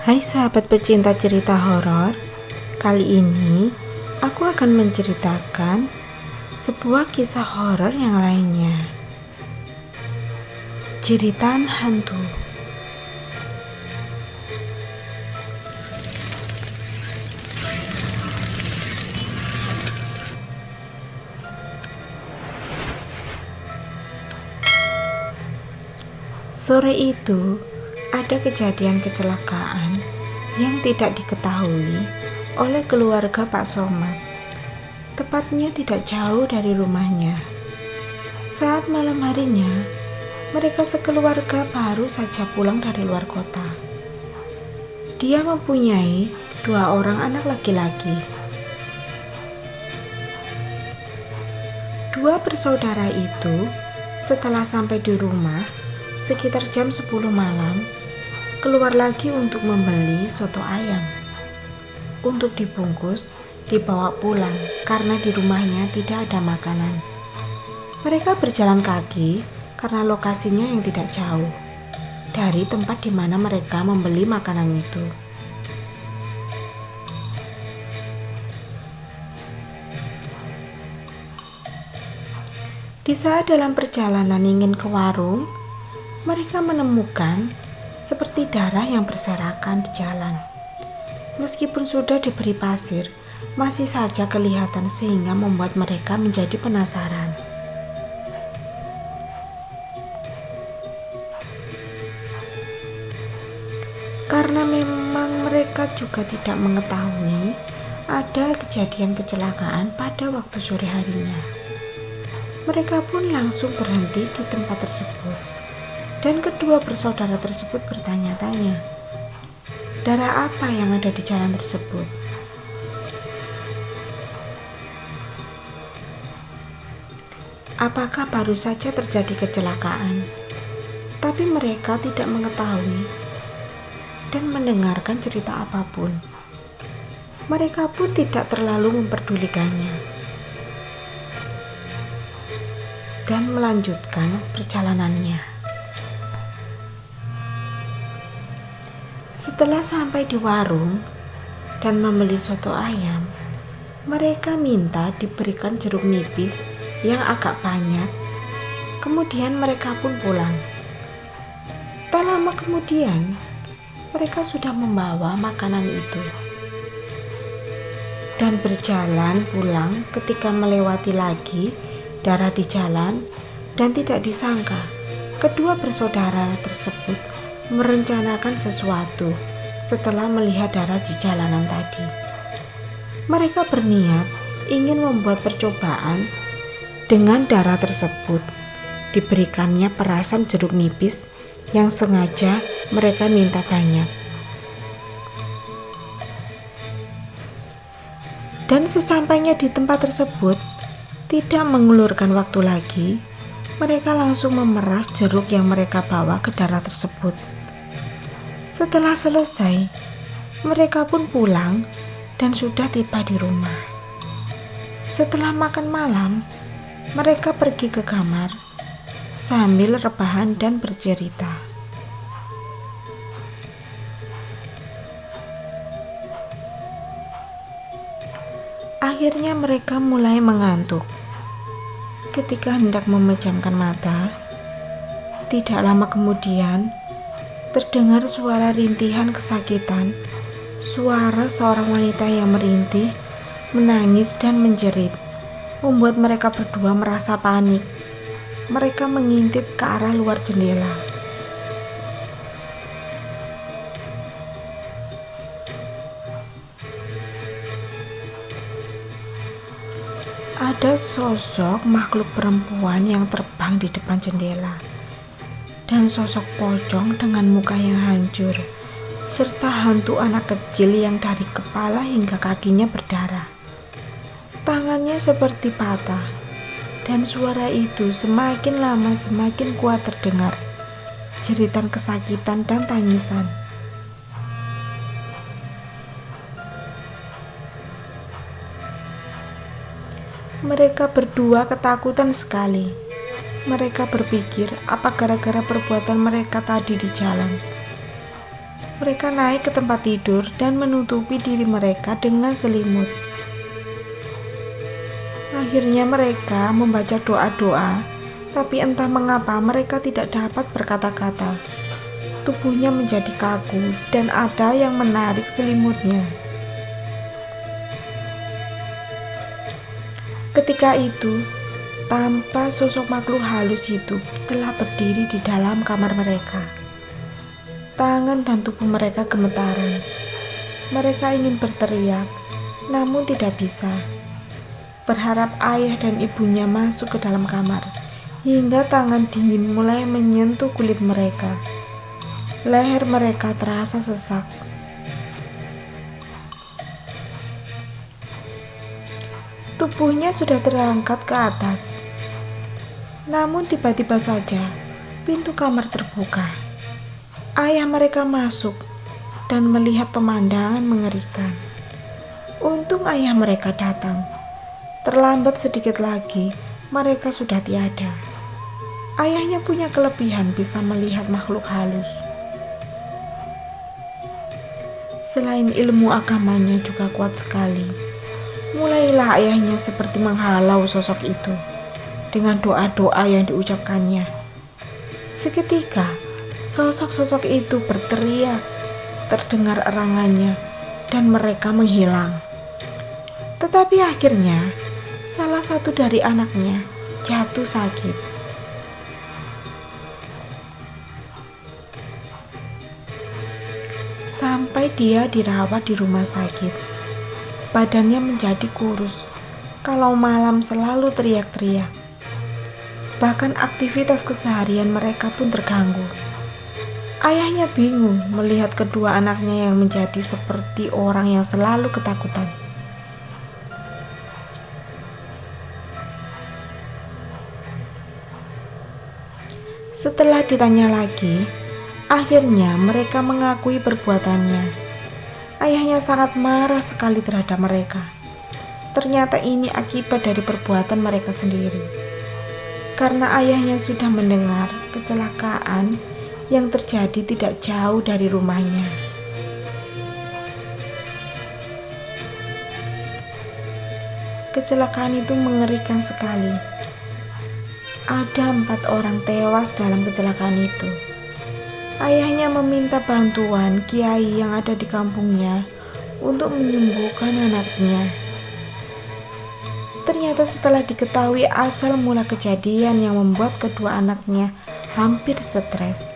Hai sahabat pecinta cerita horor, kali ini aku akan menceritakan sebuah kisah horor yang lainnya. Jeritan hantu. Sore itu, ada kejadian kecelakaan yang tidak diketahui oleh keluarga Pak Somad. Tepatnya tidak jauh dari rumahnya. Saat malam harinya, mereka sekeluarga baru saja pulang dari luar kota. Dia mempunyai 2 orang anak laki-laki. 2 bersaudara itu setelah sampai di rumah sekitar jam 10 malam, keluar lagi untuk membeli soto ayam. Untuk dibungkus, dibawa pulang karena di rumahnya tidak ada makanan. Mereka berjalan kaki karena lokasinya yang tidak jauh dari tempat di mana mereka membeli makanan itu. Di saat dalam perjalanan ingin ke warung, mereka menemukan seperti darah yang berserakan di jalan. Meskipun sudah diberi pasir, masih saja kelihatan sehingga membuat mereka menjadi penasaran. Karena memang mereka juga tidak mengetahui ada kejadian kecelakaan pada waktu sore harinya. Mereka pun langsung berhenti di tempat tersebut. Dan kedua bersaudara tersebut bertanya-tanya, darah apa yang ada di jalan tersebut? Apakah baru saja terjadi kecelakaan? Tapi mereka tidak mengetahui dan mendengarkan cerita apapun. Mereka pun tidak terlalu memperdulikannya dan melanjutkan perjalanannya. Setelah sampai di warung dan membeli soto ayam, mereka minta diberikan jeruk nipis yang agak banyak. Kemudian mereka pun pulang. Tak lama kemudian, mereka sudah membawa makanan itu dan berjalan pulang ketika melewati lagi darah di jalan, dan tidak disangka kedua bersaudara tersebut merencanakan sesuatu setelah melihat darah di jalanan tadi. Mereka berniat ingin membuat percobaan dengan darah tersebut. Diberikannya perasan jeruk nipis yang sengaja mereka minta banyak. Dan sesampainya di tempat tersebut, tidak mengulurkan waktu lagi, mereka langsung memeras jeruk yang mereka bawa ke darah tersebut. Setelah selesai, mereka pun pulang dan sudah tiba di rumah. Setelah makan malam, mereka pergi ke kamar sambil rebahan dan bercerita. Akhirnya mereka mulai mengantuk. Ketika hendak memejamkan mata, tidak lama kemudian terdengar suara rintihan kesakitan, suara seorang wanita yang merintih, menangis dan menjerit, membuat mereka berdua merasa panik. Mereka mengintip ke arah luar jendela. Ada sosok makhluk perempuan yang terbang di depan jendela, dan sosok pocong dengan muka yang hancur, serta hantu anak kecil yang dari kepala hingga kakinya berdarah. Tangannya seperti patah, dan suara itu semakin lama semakin kuat terdengar, jeritan kesakitan dan tangisan. Mereka berdua ketakutan sekali. Mereka berpikir apa gara-gara perbuatan mereka tadi di jalan. Mereka naik ke tempat tidur dan menutupi diri mereka dengan selimut. Akhirnya mereka membaca doa-doa, tapi entah mengapa mereka tidak dapat berkata-kata. Tubuhnya menjadi kaku dan ada yang menarik selimutnya. Ketika itu, tanpa sosok makhluk halus itu telah berdiri di dalam kamar mereka. Tangan dan tubuh mereka gemetaran. Mereka ingin berteriak, namun tidak bisa. Berharap ayah dan ibunya masuk ke dalam kamar, hingga tangan dingin mulai menyentuh kulit mereka. Leher mereka terasa sesak. Tubuhnya sudah terangkat ke atas. Namun tiba-tiba saja pintu kamar terbuka. Ayah mereka masuk dan melihat pemandangan mengerikan. Untung ayah mereka datang. Terlambat sedikit lagi, mereka sudah tiada. Ayahnya punya kelebihan bisa melihat makhluk halus. Selain ilmu agamanya juga kuat sekali. Mulailah ayahnya seperti menghalau sosok itu dengan doa-doa yang diucapkannya. Seketika, sosok-sosok itu berteriak, terdengar erangannya, dan mereka menghilang. Tetapi akhirnya, salah satu dari anaknya jatuh sakit. Sampai dia dirawat di rumah sakit. Badannya menjadi kurus. Kalau malam selalu teriak-teriak. Bahkan aktivitas keseharian mereka pun terganggu. Ayahnya bingung melihat kedua anaknya yang menjadi seperti orang yang selalu ketakutan. Setelah ditanya lagi, akhirnya mereka mengakui perbuatannya. Ayahnya sangat marah sekali terhadap mereka. Ternyata ini akibat dari perbuatan mereka sendiri. Karena ayahnya sudah mendengar kecelakaan yang terjadi tidak jauh dari rumahnya. Kecelakaan itu mengerikan sekali. Ada 4 orang tewas dalam kecelakaan itu. Ayahnya meminta bantuan kiai yang ada di kampungnya untuk menyembuhkan anaknya. Ternyata setelah diketahui asal mula kejadian yang membuat kedua anaknya hampir stres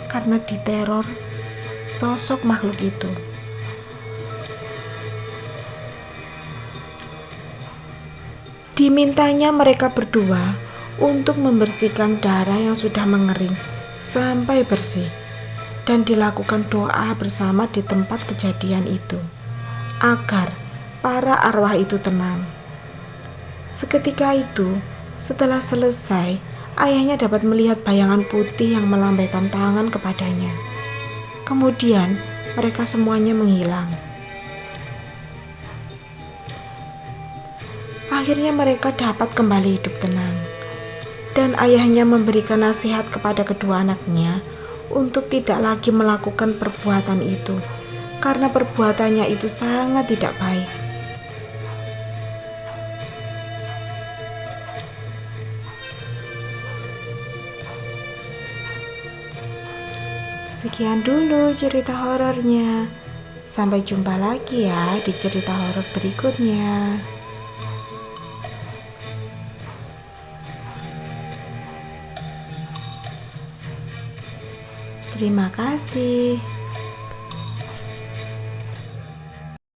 karena diteror sosok makhluk itu. Dimintanya mereka berdua untuk membersihkan darah yang sudah mengering sampai bersih dan dilakukan doa bersama di tempat kejadian itu agar para arwah itu tenang. Seketika itu, setelah selesai, ayahnya dapat melihat bayangan putih yang melambaikan tangan kepadanya. Kemudian mereka semuanya menghilang. Akhirnya mereka dapat kembali hidup tenang. Dan ayahnya memberikan nasihat kepada kedua anaknya untuk tidak lagi melakukan perbuatan itu, karena perbuatannya itu sangat tidak baik. Sekian dulu cerita horornya. Sampai jumpa lagi ya di cerita horor berikutnya. Terima kasih.